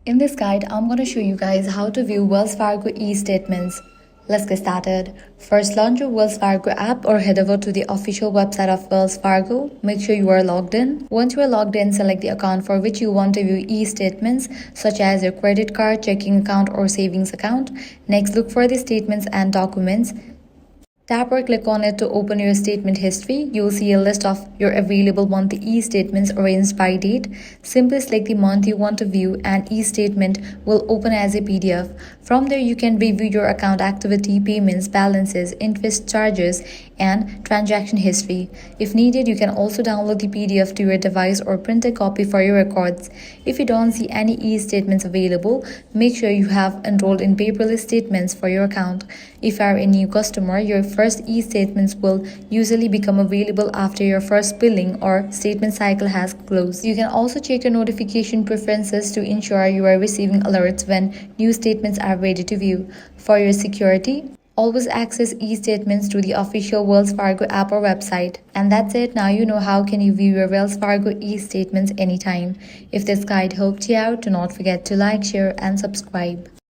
In this guide, I'm going to show you guys how to view Wells Fargo e-statements. Let's get started. First, launch your Wells Fargo app or head over to the official website of Wells Fargo. Make sure you are logged in. Once you are logged in, select the account for which you want to view e-statements, such as your credit card, checking account, or savings account. Next, look for the statements and documents. Tap or click on it to open your statement history. You'll see a list of your available monthly e-statements arranged by date. Simply select the month you want to view and e-statement will open as a PDF. From there, you can review your account activity, payments, balances, interest charges, and transaction history. If needed, you can also download the PDF to your device or print a copy for your records. If you don't see any e-statements available, make sure you have enrolled in paperless statements for your account. If you are a new customer, your first e-statements will usually become available after your first billing or statement cycle has closed. You can also check your notification preferences to ensure you are receiving alerts when new statements are ready to view. For your security, always access e-statements through the official Wells Fargo app or website. And that's it. Now you know how can you view your Wells Fargo e-statements anytime. If this guide helped you out, do not forget to like, share, and subscribe.